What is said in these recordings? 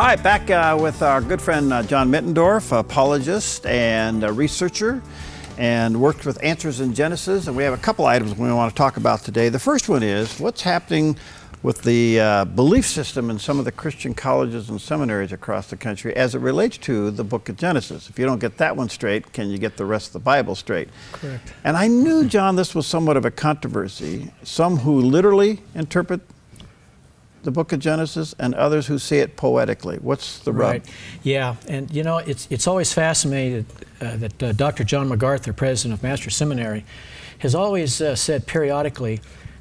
All right, back with our good friend John Mittendorf, apologist and a researcher, and worked with Answers in Genesis. And we have a couple items we want to talk about today. The first one is what's happening with the belief system in some of the Christian colleges and seminaries across the country as it relates to the book of Genesis. If you don't get that one straight, can you get the rest of the Bible straight? Correct. And I knew, John, this was somewhat of a controversy. Some who literally interpret the book of Genesis and others who see it poetically. What's the rub? Right. Yeah, and you know, it's always fascinating that Dr. John MacArthur, president of Master's Seminary, has always said periodically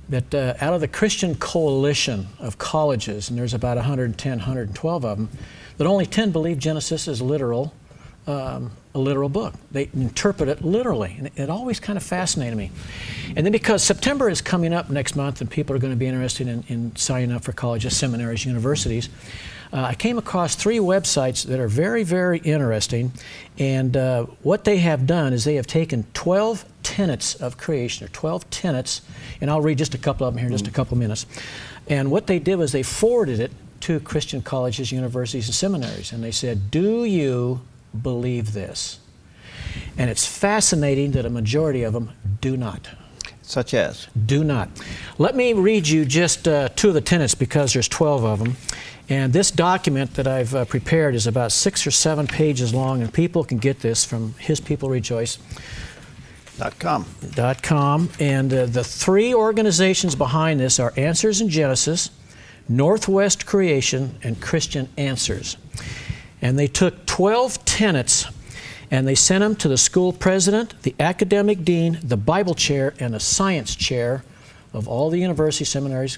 that out of the Christian coalition of colleges, and there's about 110, 112 of them, that only 10 believe Genesis is literal, a literal book. They interpret it literally, and it always kind of fascinated me. And then because September is coming up next month and people are going to be interested in signing up for colleges, seminaries, universities, I came across 3 websites that are very, very interesting. And what they have done is they have taken 12 tenets of creation, or 12 tenets, and I'll read just a couple of them here in just a couple of minutes. And what they did was they forwarded it to Christian colleges, universities, and seminaries. And they said, do you believe this? And it's fascinating that a majority of them do not. Such as? Do not. Let me read you just 2 of the tenets because there's 12 of them. And this document that I've prepared is about 6 or 7 pages long, and people can get this from hispeoplerejoice.com. And the 3 organizations behind this are Answers in Genesis, Northwest Creation, and Christian Answers. And they took 12 tenets and they sent them to the school president, the academic dean, the Bible chair, and the science chair of all the university seminaries.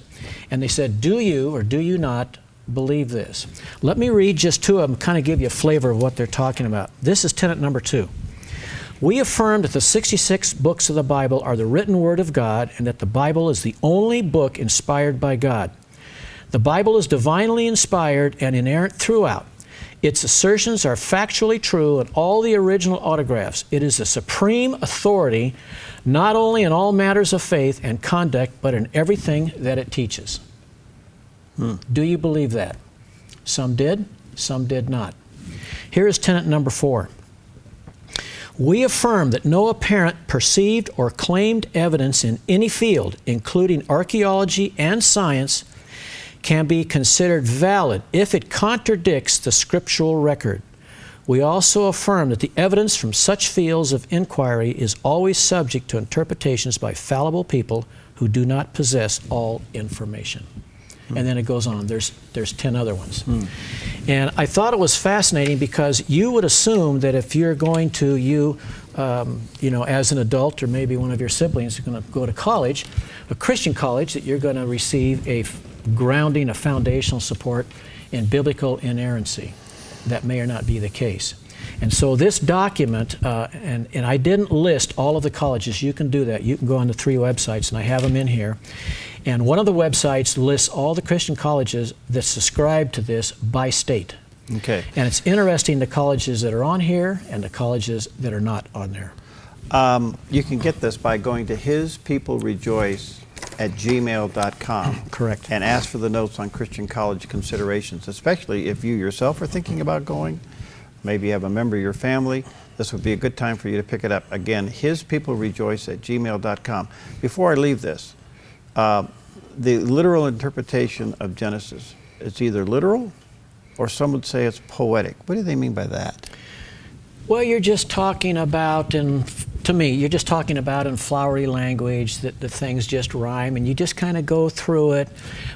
And they said, do you or do you not believe this? Let me read just 2 of them, kind of give you a flavor of what they're talking about. This is tenet number 2. We affirm that the 66 books of the Bible are the written word of God and that the Bible is the only book inspired by God. The Bible is divinely inspired and inerrant throughout. Its assertions are factually true in all the original autographs. It is the supreme authority not only in all matters of faith and conduct, but in everything that it teaches. Do you believe that? Some did, some did not. Here is tenet number 4. We affirm that no apparent perceived or claimed evidence in any field, including archaeology and science, can be considered valid if it contradicts the scriptural record. We also affirm that the evidence from such fields of inquiry is always subject to interpretations by fallible people who do not possess all information. And then it goes on. There's 10 other ones. And I thought it was fascinating because you would assume that if you're going to, you know, as an adult or maybe one of your siblings is going to go to college, a Christian college, that you're going to receive a grounding, a foundational support in biblical inerrancy. That may or not be the case. And so this document, and I didn't list all of the colleges. You can do that. You can go on the 3 websites, and I have them in here. And one of the websites lists all the Christian colleges that subscribe to this by state. Okay. And it's interesting, the colleges that are on here and the colleges that are not on there. You can get this by going to hispeoplerejoice@gmail.com. Correct. And ask for the notes on Christian college considerations, especially if you yourself are thinking about going. Maybe you have a member of your family. This would be a good time for you to pick it up. Again, hispeoplerejoice@gmail.com. Before I leave this, the literal interpretation of Genesis, it's either literal or some would say it's poetic. What do they mean by that? Well, you're just talking about, to me, you're just talking about in flowery language that the things just rhyme and you just kind of go through it,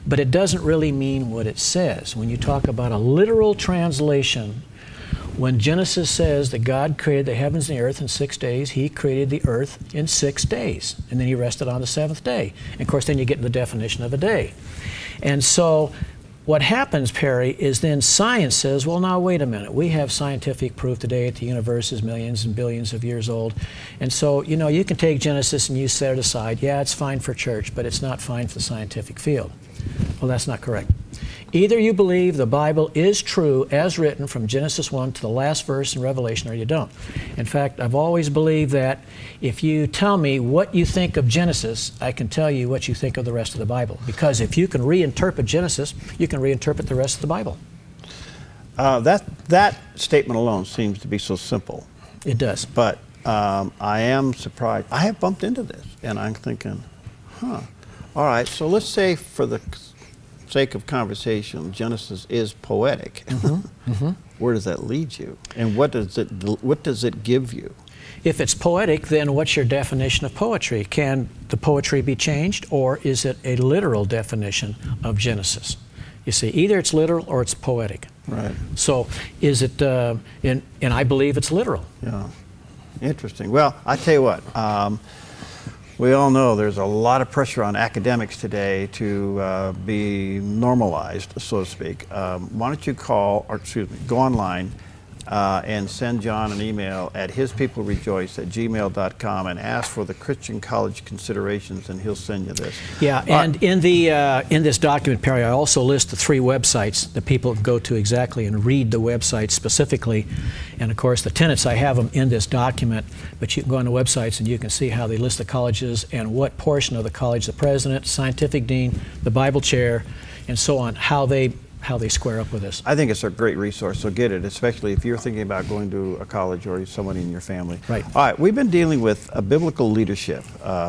but it doesn't really mean what it says. When you talk about a literal translation, when Genesis says that God created the heavens and the earth in 6 days, He created the earth in 6 days, and then He rested on the 7th day. And of course, then you get the definition of a day. And so what happens, Perry, is then science says, well, now wait a minute. We have scientific proof today that the universe is millions and billions of years old. And so, you know, you can take Genesis and you set it aside. Yeah, it's fine for church, but it's not fine for the scientific field. Well, that's not correct. Either you believe the Bible is true as written from Genesis 1 to the last verse in Revelation, or you don't. In fact, I've always believed that if you tell me what you think of Genesis, I can tell you what you think of the rest of the Bible. Because if you can reinterpret Genesis, you can reinterpret the rest of the Bible. That statement alone seems to be so simple. It does. But I am surprised. I have bumped into this, and I'm thinking, all right, so let's say for the sake of conversation, Genesis is poetic. Where does that lead you? And what does it give you? If it's poetic, then what's your definition of poetry? Can the poetry be changed, or is it a literal definition of Genesis? You see, either it's literal or it's poetic. Right. So is it, and I believe it's literal. Yeah. Interesting. Well, I tell you what, we all know there's a lot of pressure on academics today to be normalized, so to speak. Why don't you go online and send John an email at hispeoplerejoice@gmail.com and ask for the Christian College Considerations, and he'll send you this. Yeah, and in this document, Perry, I also list the 3 websites that people can go to exactly and read the websites specifically. And of course, the tenets, I have them in this document, but you can go on the websites and you can see how they list the colleges and what portion of the college, the president, scientific dean, the Bible chair, and so on, how they square up with this. I think it's a great resource, so get it, especially if you're thinking about going to a college or someone in your family. Right. All right, we've been dealing with a biblical leadership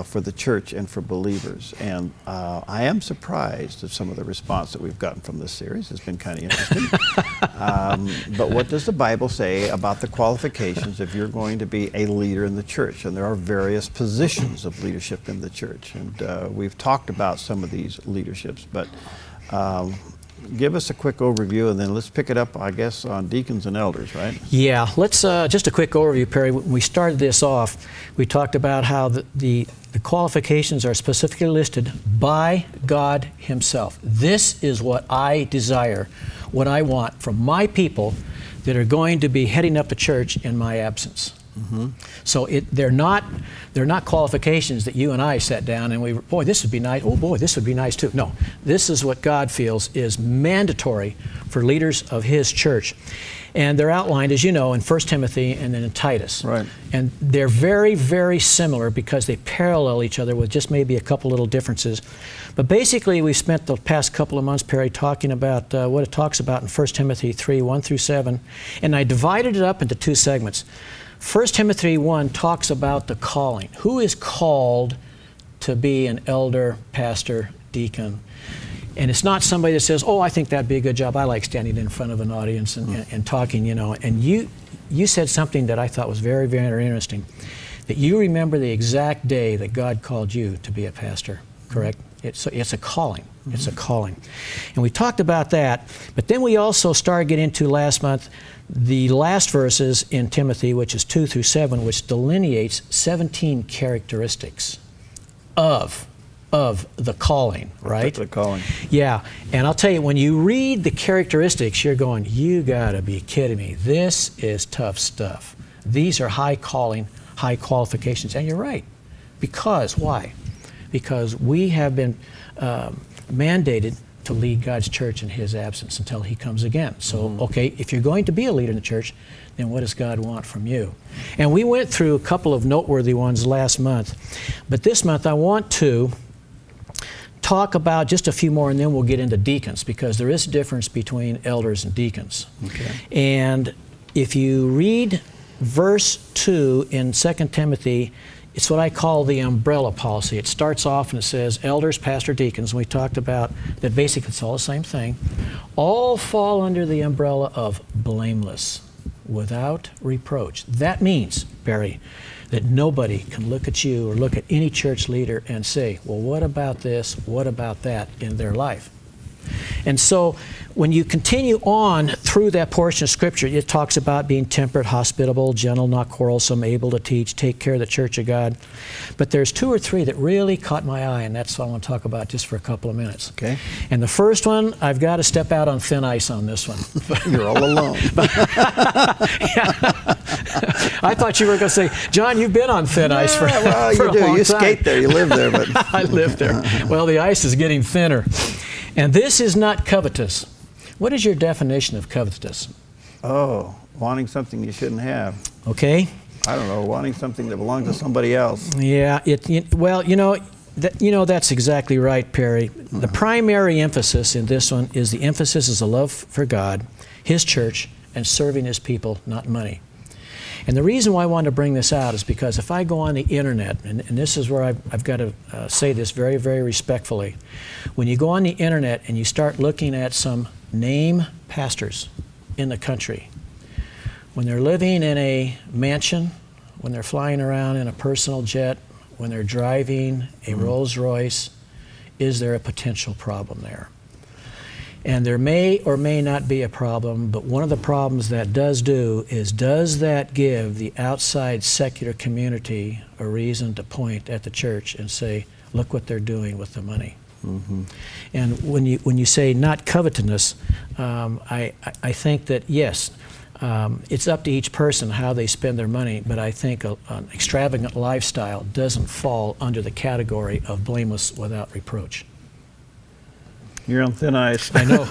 for the church and for believers, and I am surprised at some of the response that we've gotten from this series. It's been kind of interesting. But what does the Bible say about the qualifications if you're going to be a leader in the church? And there are various positions of leadership in the church, and we've talked about some of these leaderships, but give us a quick overview, and then let's pick it up, I guess, on deacons and elders, right? Yeah, let's just a quick overview, Perry. When we started this off, we talked about how the qualifications are specifically listed by God Himself. This is what I desire, what I want from my people that are going to be heading up the church in my absence. So they're not qualifications that you and I sat down and boy, this would be nice. Oh boy, this would be nice too. No, this is what God feels is mandatory for leaders of His church. And they're outlined, as you know, in 1 Timothy and then in Titus. Right. And they're very, very similar because they parallel each other with just maybe a couple little differences. But basically, we spent the past couple of months, Perry, talking about what it talks about in 1 Timothy 3, 1 through 7. And I divided it up into 2 segments. 1 Timothy 1 talks about the calling. Who is called to be an elder, pastor, deacon? And it's not somebody that says, oh, I think that'd be a good job. I like standing in front of an audience and talking, you know. And you said something that I thought was very, very interesting, that you remember the exact day that God called you to be a pastor, correct? It's a calling. It's a calling. And we talked about that, but then we also started getting into last month the last verses in Timothy, which is 2 through 7, which delineates 17 characteristics of the calling, right? The calling. Yeah, and I'll tell you, when you read the characteristics, you're going, you gotta be kidding me. This is tough stuff. These are high calling, high qualifications, and you're right. Because, why? Because we have been mandated to lead God's church in His absence until He comes again. So, okay, if you're going to be a leader in the church, then what does God want from you? And we went through a couple of noteworthy ones last month, but this month I want to talk about just a few more, and then we'll get into deacons, because there is a difference between elders and deacons. Okay. And if you read verse 2 in 2 Timothy, it's what I call the umbrella policy. It starts off and it says, elders, pastor, deacons, and we talked about that basically it's all the same thing, all fall under the umbrella of blameless, without reproach. That means, Barry, that nobody can look at you or look at any church leader and say, well, what about this, what about that in their life? And so when you continue on through that portion of Scripture, it talks about being temperate, hospitable, gentle, not quarrelsome, able to teach, take care of the church of God. But there's 2 or 3 that really caught my eye, and that's what I want to talk about just for a couple of minutes. Okay. And the first one, I've got to step out on thin ice on this one. You're all alone. I thought you were going to say, John, you've been on thin ice for, well, for you a do. long You time. skate there. You live there. But I live there. Well, the ice is getting thinner. And this is not covetous. What is your definition of covetous? Oh, wanting something you shouldn't have. Okay. I don't know, wanting something that belongs to somebody else. Yeah. Well, you know, That's exactly right, Perry. The primary emphasis in this one is the emphasis is a love for God, His church, and serving His people, not money. And the reason why I wanted to bring this out is because if I go on the internet, and this is where I've got to say this very, very respectfully, when you go on the internet and you start looking at some name pastors in the country, when they're living in a mansion, when they're flying around in a personal jet, when they're driving a Rolls Royce, is there a potential problem there? And there may or may not be a problem, but one of the problems that does that give the outside secular community a reason to point at the church and say, look what they're doing with the money? Mm-hmm. And when you say not covetousness, I think that yes, it's up to each person how they spend their money, but I think an extravagant lifestyle doesn't fall under the category of blameless without reproach. You're on thin ice. I know.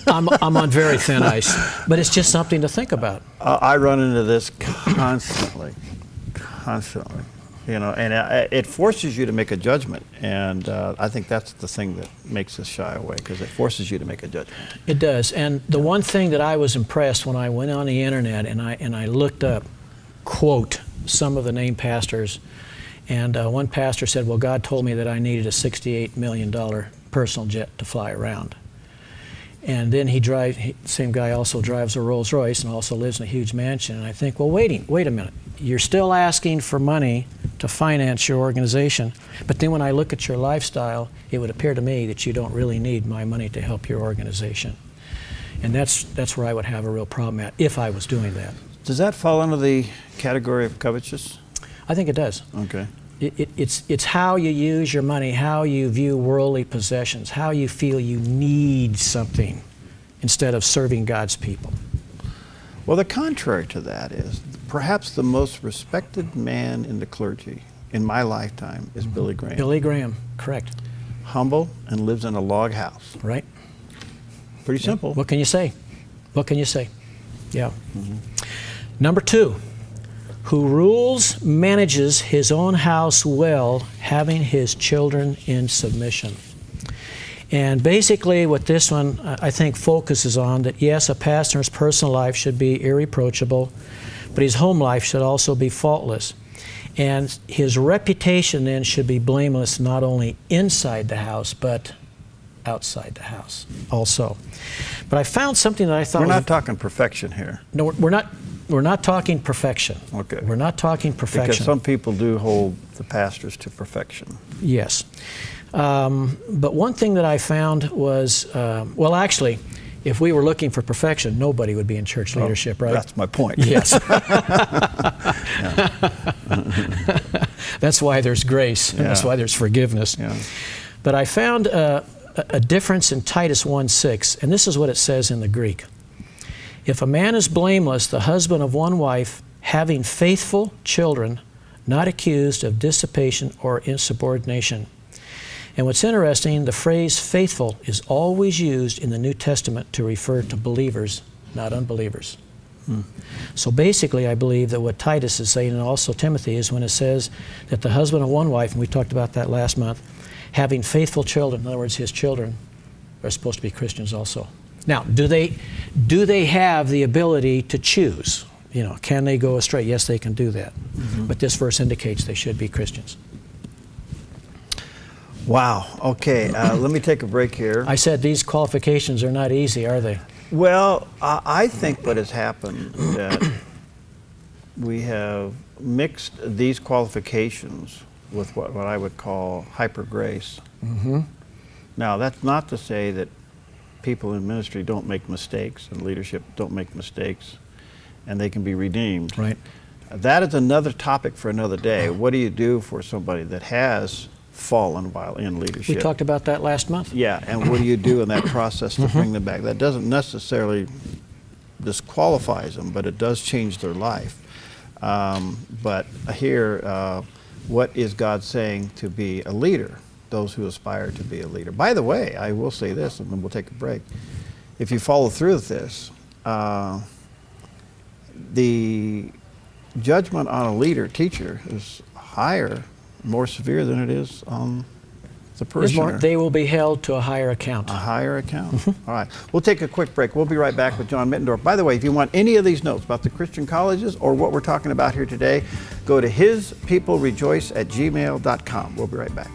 I'm on very thin ice, but it's just something to think about. I run into this constantly, and it forces you to make a judgment, and I think that's the thing that makes us shy away, because it forces you to make a judgment. It does, and the one thing that I was impressed when I went on the internet and I looked up, quote, some of the named pastors, and one pastor said, well, God told me that I needed a $68 million personal jet to fly around. And then same guy also drives a Rolls Royce and also lives in a huge mansion. And I think, well, wait a minute. You're still asking for money to finance your organization. But then when I look at your lifestyle, it would appear to me that you don't really need my money to help your organization. And that's where I would have a real problem at if I was doing that. Does that fall under the category of covetous? I think it does. Okay. It's how you use your money, how you view worldly possessions, how you feel you need something instead of serving God's people. Well, the contrary to that is perhaps the most respected man in the clergy in my lifetime is Billy Graham. Billy Graham, correct. Humble and lives in a log house. Right. Pretty simple. What can you say? What can you say? Yeah. Mm-hmm. Number 2. Who rules, manages his own house well, having his children in submission. And basically what this one, I think, focuses on, that yes, a pastor's personal life should be irreproachable, but his home life should also be faultless. And his reputation then should be blameless, not only inside the house, but outside the house also. But I found something that I thought... We're not talking perfection here. No, we're not talking perfection. Okay. We're not talking perfection. Because some people do hold the pastors to perfection. Yes. But one thing that I found was, well, actually, if we were looking for perfection, nobody would be in church leadership, right? That's my point. Yes. That's why there's grace, and that's why there's forgiveness. Yeah. But I found a difference in Titus 1:6, and this is what it says in the Greek. If a man is blameless, the husband of one wife, having faithful children, not accused of dissipation or insubordination. And what's interesting, the phrase faithful is always used in the New Testament to refer to believers, not unbelievers. So basically, I believe that what Titus is saying, and also Timothy, is when it says that the husband of one wife, and we talked about that last month, having faithful children, in other words, his children, are supposed to be Christians also. Now, do they have the ability to choose? Can they go astray? Yes, they can do that. Mm-hmm. But this verse indicates they should be Christians. Wow. Okay. Let me take a break here. I said these qualifications are not easy, are they? Well, I think what has happened that we have mixed these qualifications with what I would call hyper grace. Mm-hmm. Now, that's not to say that people in ministry don't make mistakes, and leadership don't make mistakes, and they can be redeemed. Right. That is another topic for another day. What do you do for somebody that has fallen while in leadership? We talked about that last month. Yeah, and what do you do in that process to bring them back? That doesn't necessarily disqualifies them, but it does change their life. But here, what is God saying to be a leader? Those who aspire to be a leader. By the way, I will say this, and then we'll take a break. If you follow through with this, the judgment on a leader, teacher, is higher more severe than it is on the parishioner. They will be held to a higher account. A higher account. All right. We'll take a quick break. We'll be right back with John Mittendorf. By the way, if you want any of these notes about the Christian colleges or what we're talking about here today, go to hispeoplerejoice@gmail.com. We'll be right back.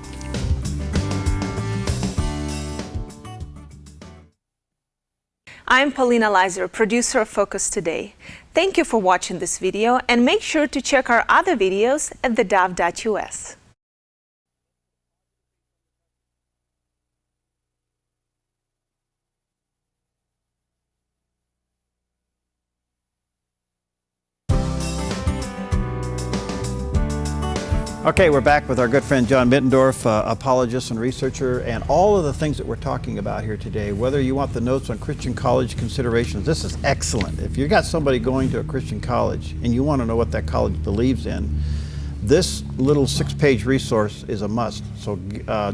I'm Paulina Leiser, producer of Focus Today. Thank you for watching this video, and make sure to check our other videos at theDove.us. Okay, we're back with our good friend John Mittendorf, apologist and researcher, and all of the things that we're talking about here today. Whether you want the notes on Christian college considerations, this is excellent. If you've got somebody going to a Christian college and you want to know what that college believes in, this little 6-page resource is a must. So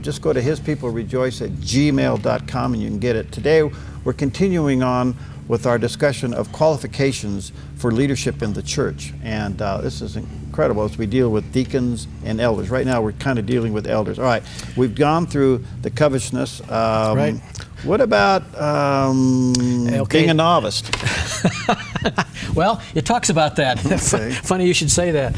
just go to hispeoplerejoice@gmail.com and you can get it. Today, we're continuing on with our discussion of qualifications for leadership in the church. And this is incredible as we deal with deacons and elders. Right now, we're kind of dealing with elders. All right, we've gone through the covetousness. Right. What about being a novice? Well, it talks about that. Okay. Funny you should say that.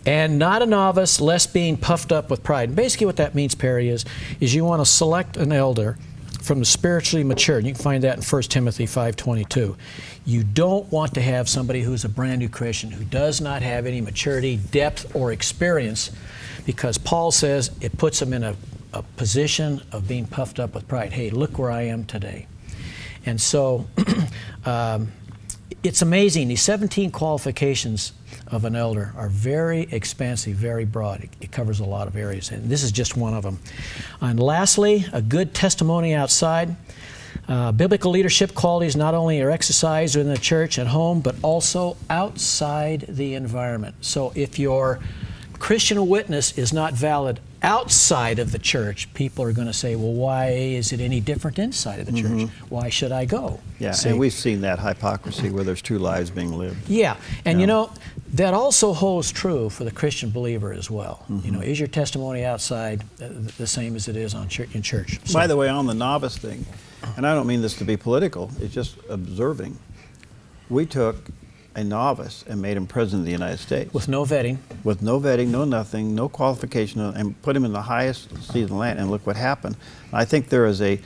And not a novice, lest being puffed up with pride. And basically what that means, Perry, is you want to select an elder from the spiritually mature. And you can find that in 1 Timothy 5:22. You don't want to have somebody who's a brand new Christian, who does not have any maturity, depth, or experience, because Paul says it puts them in a position of being puffed up with pride. Hey, look where I am today. And so it's amazing. These 17 qualifications of an elder are very expansive, very broad. It covers a lot of areas, and this is just one of them. And lastly, a good testimony outside. Biblical leadership qualities not only are exercised within the church at home, but also outside the environment. So if your Christian witness is not valid outside of the church, people are going to say, well, why is it any different inside of the church? Why should I go? Yeah, See? and we've seen that hypocrisy where there's two lives being lived. Yeah, and you know, that also holds true for the Christian believer as well. You know, is your testimony outside the same as it is in church? So, by the way, on the novice thing, and I don't mean this to be political, it's just observing. We took a novice and made him president of the United States. with no vetting. With no vetting, no nothing, no qualification, and put him in the highest seat of the land, and look what happened. I think there is a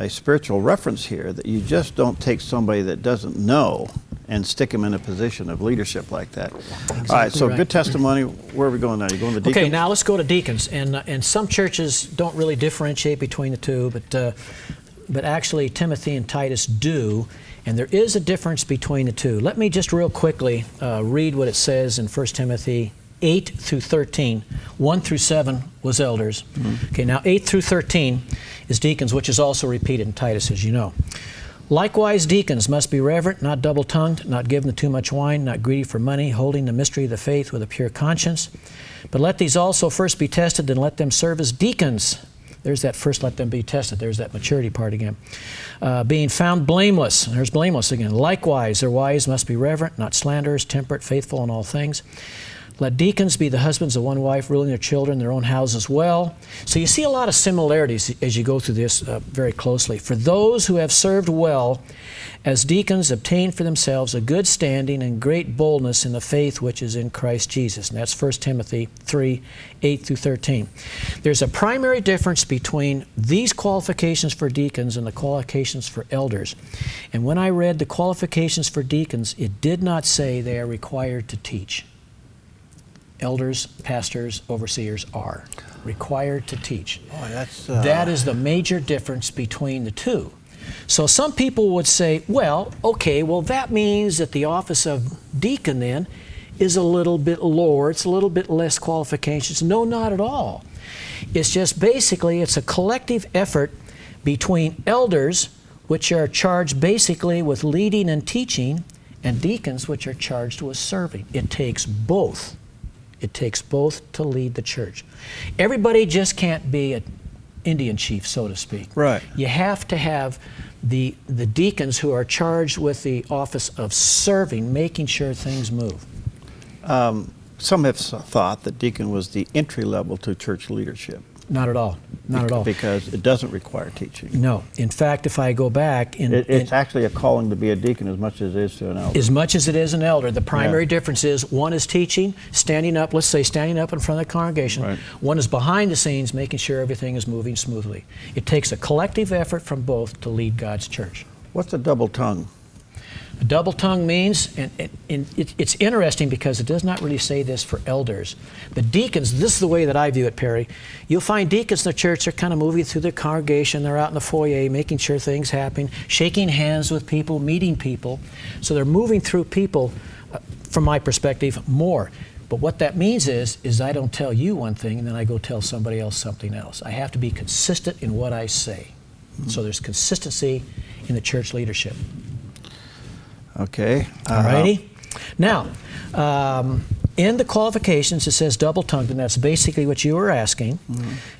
spiritual reference here that you just don't take somebody that doesn't know and stick him in a position of leadership like that. Exactly. All right, so right. Good testimony. Where are we going now? You going to deacons? Okay, now let's go to deacons. And some churches don't really differentiate between the two, but actually Timothy and Titus do. And there is a difference between the two. Let me just real quickly read what it says in 1 Timothy 8 through 13. 1 through 7 was elders. Okay, now 8 through 13 is deacons, which is also repeated in Titus, as you know. Likewise, deacons must be reverent, not double-tongued, not given to too much wine, not greedy for money, holding the mystery of the faith with a pure conscience. But let these also first be tested, and let them serve as deacons. There's that first, let them be tested. There's that maturity part again. Being found blameless. There's blameless again. Likewise, their wives must be reverent, not slanderers, temperate, faithful in all things. Let deacons be the husbands of one wife, ruling their children, their own houses well. So you see a lot of similarities as you go through this very closely. For those who have served well as deacons obtain for themselves a good standing and great boldness in the faith which is in Christ Jesus. And that's 1 Timothy 3, 8 through 13. There's a primary difference between these qualifications for deacons and the qualifications for elders. And when I read the qualifications for deacons, it did not say they are required to teach. Elders, pastors, overseers are required to teach. Boy, that is the major difference between the two. So some people would say, well, okay, well that means that the office of deacon then is a little bit lower, it's a little bit less qualifications. No, not at all. It's just basically it's a collective effort between elders, which are charged basically with leading and teaching, and deacons, which are charged with serving. It takes both. It takes both to lead the church. Everybody just can't be an Indian chief, so to speak. Right. You have to have the deacons who are charged with the office of serving, making sure things move. some have thought that deacon was the entry level to church leadership. Not at all. Not at all. Because it doesn't require teaching. No. In fact, if I go back... It's actually a calling to be a deacon as much as it is to an elder. As much as it is an elder. The primary difference is one is teaching, standing up, let's say standing up in front of the congregation. Right. One is behind the scenes, making sure everything is moving smoothly. It takes a collective effort from both to lead God's church. What's a double tongue? A double tongue means, and it's interesting because it does not really say this for elders, but deacons, this is the way that I view it, Perry. You'll find deacons in the church, they're kind of moving through their congregation, they're out in the foyer, making sure things happen, shaking hands with people, meeting people. So they're moving through people, from my perspective, more. But what that means is I don't tell you one thing and then I go tell somebody else something else. I have to be consistent in what I say. So there's consistency in the church leadership. Okay. Alrighty. Now, in the qualifications, it says double-tongued, and that's basically what you were asking.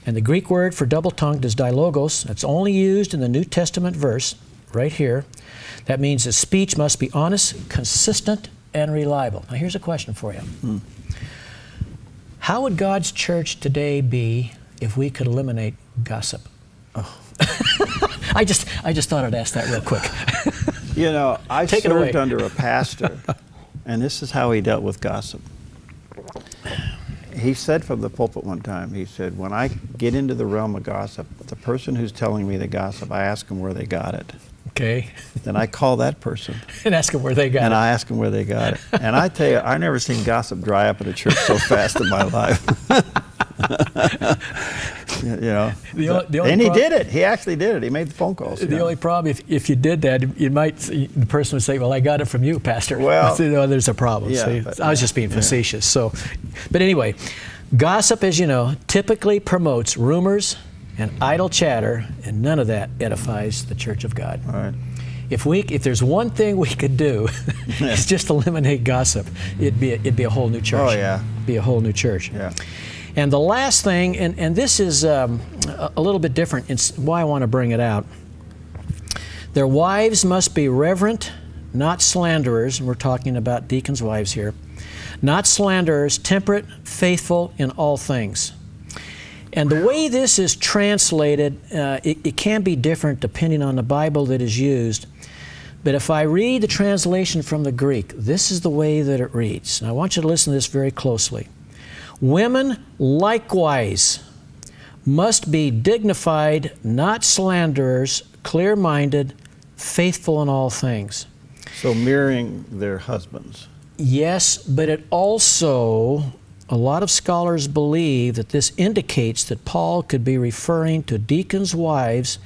And the Greek word for double-tongued is dilogos. That's only used in the New Testament verse, right here. That means the speech must be honest, consistent, and reliable. Now, here's a question for you. How would God's church today be if we could eliminate gossip? Oh. I just thought I'd ask that real quick. You know, I Take it served away. under a pastor, and this is how he dealt with gossip. He said from the pulpit one time, he said, when I get into the realm of gossip, the person who's telling me the gossip, I ask them where they got it. Okay. Then I call that person. And ask them where they got it. And I ask them where they got it. And I tell you, I've never seen gossip dry up in a church so fast in my life. You know, and he did it. He actually did it. He made the phone calls. The only problem, if you did that, the person would say, "Well, I got it from you, Pastor." Well, there's a problem. Yeah, See, I was just being facetious. So, but anyway, gossip, as you know, typically promotes rumors and idle chatter, and none of that edifies the Church of God. All right. If there's one thing we could do, it's just eliminate gossip. It'd be a whole new church. Oh yeah. It'd be a whole new church. Yeah. And the last thing, and this is a little bit different, it's why I want to bring it out. Their wives must be reverent, not slanderers, and we're talking about deacons' wives here, not slanderers, temperate, faithful in all things. And the way this is translated, it can be different depending on the Bible that is used. But if I read the translation from the Greek, this is the way that it reads. And I want you to listen to this very closely. Women likewise must be dignified, not slanderers, clear-minded, faithful in all things. So mirroring their husbands. Yes, but it also, a lot of scholars believe that this indicates that Paul could be referring to deacons' wives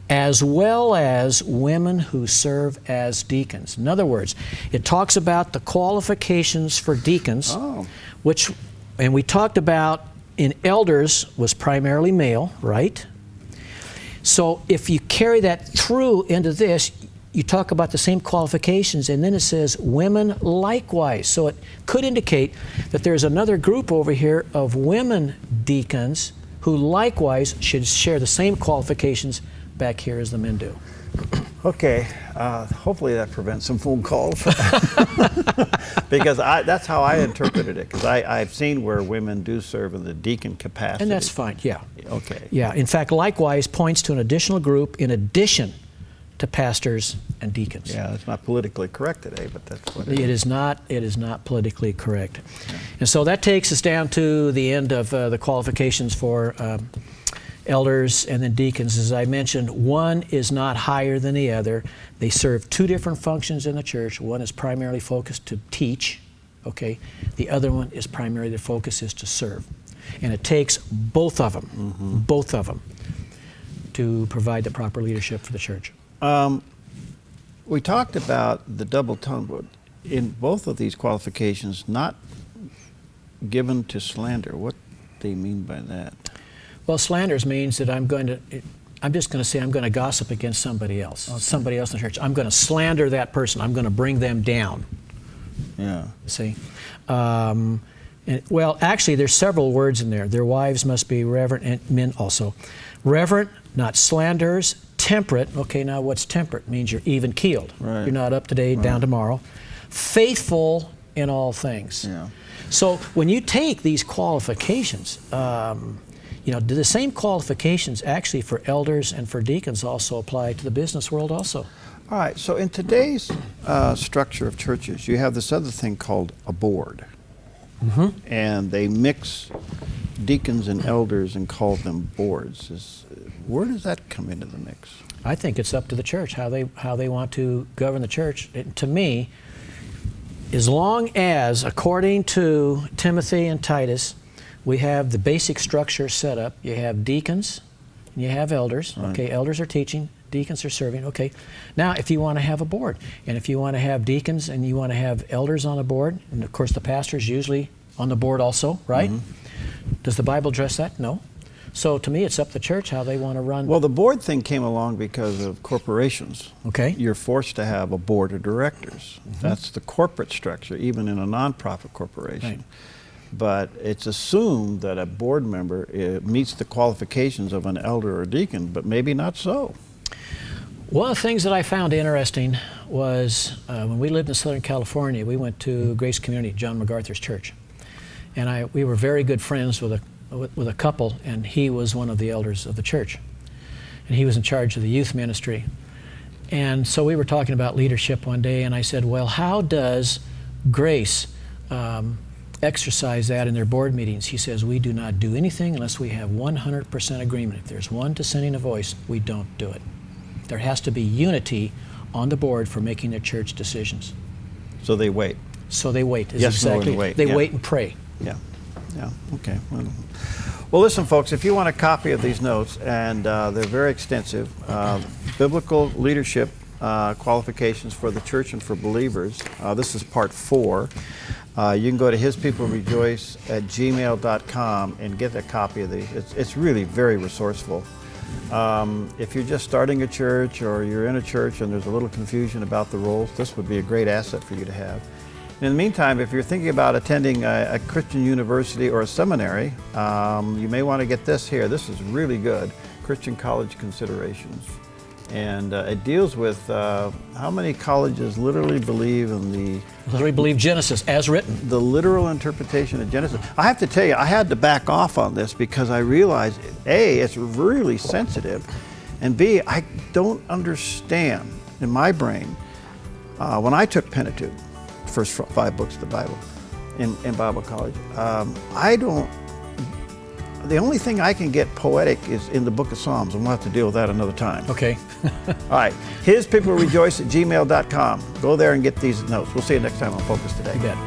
as well as women who serve as deacons. In other words, it talks about the qualifications for deacons, which, and we talked about in elders was primarily male, right? So if you carry that through into this, you talk about the same qualifications, and then it says women likewise. So it could indicate that there's another group over here of women deacons who likewise should share the same qualifications back here as the men do. Okay, hopefully that prevents some phone calls. Because that's how I interpreted it, because I've seen where women do serve in the deacon capacity. And that's fine, yeah. Okay. Yeah, in fact, likewise points to an additional group in addition to pastors and deacons. Yeah, it's not politically correct today, but that's what it is. It is not politically correct. Yeah. And so that takes us down to the end of the qualifications for elders and then deacons. As I mentioned, one is not higher than the other. They serve two different functions in the church. One is primarily focused to teach, okay? The other one is primarily, their focus is to serve. And it takes both of them, to provide the proper leadership for the church. We talked about the double tongue, but in both of these qualifications, not given to slander. What do you mean by that? Well, slanders means that I'm just going to say I'm going to gossip against somebody else, somebody else in the church. I'm going to slander that person. I'm going to bring them down. Yeah. See? Well, actually, there's several words in there. Their wives must be reverent, and men also. Reverent, not slanderers. Temperate. Okay, now what's temperate? Means you're even-keeled. Right. You're not up today, down tomorrow. Faithful in all things. Yeah. So when you take these qualifications, do the same qualifications actually for elders and for deacons also apply to the business world also? All right, so in today's structure of churches, you have this other thing called a board. And they mix deacons and elders and call them boards. Where does that come into the mix? I think it's up to the church how they want to govern the church. To me, as long as, according to Timothy and Titus, we have the basic structure set up. You have deacons, and you have elders. Right. Okay, elders are teaching, deacons are serving. Okay, now if you want to have a board, and if you want to have deacons and you want to have elders on the board, and of course the pastor's usually on the board also, right? Does the Bible address that? No. So to me, it's up to the church how they want to run. Well, the board thing came along because of corporations. Okay. You're forced to have a board of directors. That's the corporate structure, even in a nonprofit corporation. Right. But it's assumed that a board member meets the qualifications of an elder or deacon, but maybe not so. One of the things that I found interesting was when we lived in Southern California, we went to Grace Community, John MacArthur's church. And we were very good friends with a couple, and he was one of the elders of the church. And he was in charge of the youth ministry. And so we were talking about leadership one day, and I said, well, how does Grace exercise that in their board meetings? He says, we do not do anything unless we have 100% agreement. If there's one dissenting a voice, we don't do it. There has to be unity on the board for making their church decisions. So they wait. So they wait. Yes, exactly. no, and wait. They Yeah. wait and pray. Yeah, yeah, okay. Well, listen, folks, if you want a copy of these notes, and they're very extensive, biblical leadership qualifications for the church and for believers. This is part 4. You can go to hispeoplerejoice@gmail.com and get a copy of these. It's really very resourceful. If you're just starting a church, or you're in a church and there's a little confusion about the roles, this would be a great asset for you to have. In the meantime, if you're thinking about attending a Christian university or a seminary, you may want to get this here. This is really good, Christian College Considerations. And it deals with how many colleges literally believe in Genesis as written. the literal interpretation of Genesis. I have to tell you, I had to back off on this because I realized, A, it's really sensitive, and B, I don't understand in my brain, when I took Pentateuch, first 5 books of the Bible in Bible college, the only thing I can get poetic is in the book of Psalms, and we'll have to deal with that another time. Okay. All right, hispeoplerejoice@gmail.com. Go there and get these notes. We'll see you next time on Focus Today. You bet.